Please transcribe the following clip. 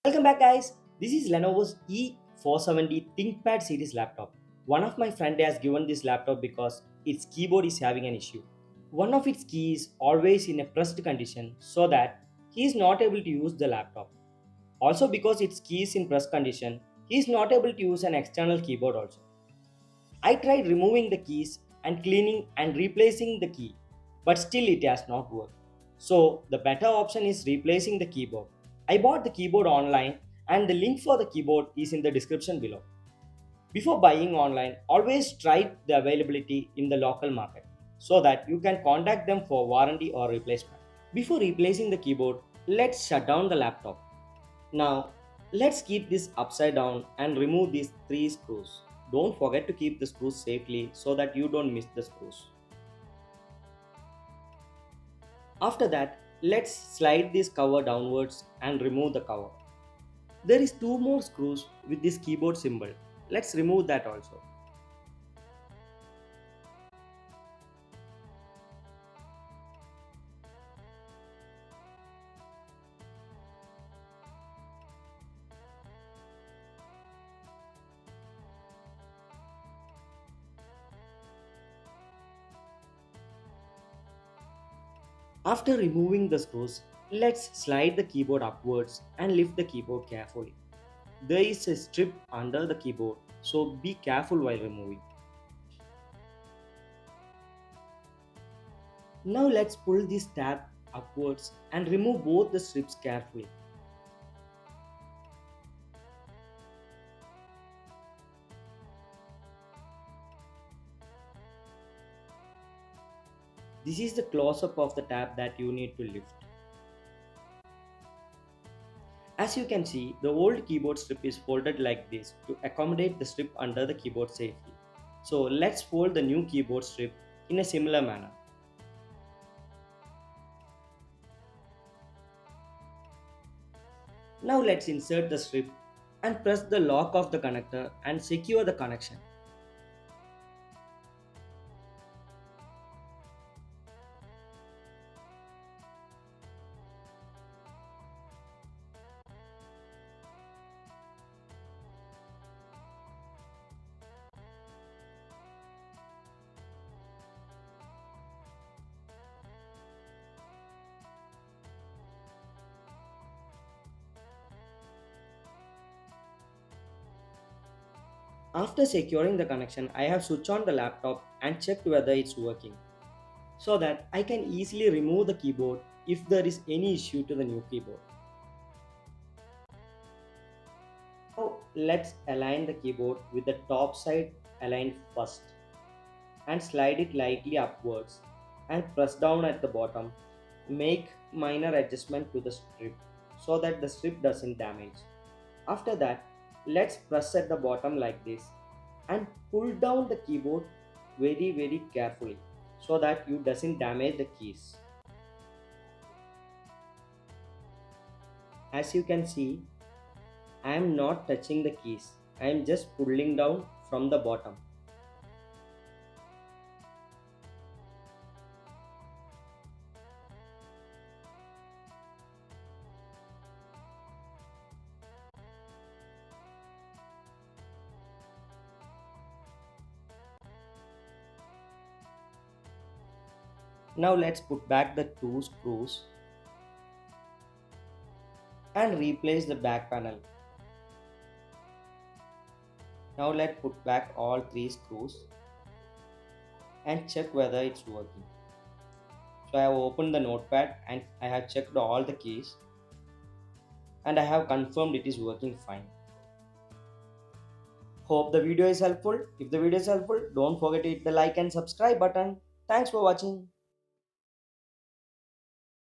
Welcome back guys. This is Lenovo's E470 ThinkPad series laptop. One of my friend has given this laptop because its keyboard is having an issue. One of its keys always in a pressed condition so that he is not able to use the laptop. Also because its key is in pressed condition, he is not able to use an external keyboard also. I tried removing the keys and cleaning and replacing the key, but still it has not worked. So the better option is replacing the keyboard. I bought the keyboard online and the link for the keyboard is in the description below. Before buying online, always try the availability in the local market so that you can contact them for warranty or replacement. Before replacing the keyboard, let's shut down the laptop. Now, let's keep this upside down and remove these three screws. Don't forget to keep the screws safely so that you don't miss the screws. After that, let's slide this cover downwards and remove the cover. There is two more screws with this keyboard symbol. Let's remove that also. After removing the screws, let's slide the keyboard upwards and lift the keyboard carefully. There is a strip under the keyboard, so be careful while removing. Now let's pull this tab upwards and remove both the strips carefully. This is the close-up of the tab that you need to lift. As you can see, the old keyboard strip is folded like this to accommodate the strip under the keyboard safely. So let's fold the new keyboard strip in a similar manner. Now let's insert the strip and press the lock of the connector and secure the connection. After securing the connection, I have switched on the laptop and checked whether it's working so that I can easily remove the keyboard if there is any issue to the new keyboard. Now let's align the keyboard with the top side aligned first and slide it lightly upwards and press down at the bottom. Make minor adjustment to the strip so that the strip doesn't damage. After that, let's press at the bottom like this and pull down the keyboard very carefully so that you doesn't damage the keys. As you can see, I am not touching the keys. I am just pulling down from the bottom. Now let's put back the two screws and replace the back panel. Now let's put back all three screws and check whether it's working. So I have opened the notepad and I have checked all the keys and I have confirmed it is working fine. Hope the video is helpful. If the video is helpful, don't forget to hit the like and subscribe button. Thanks for watching.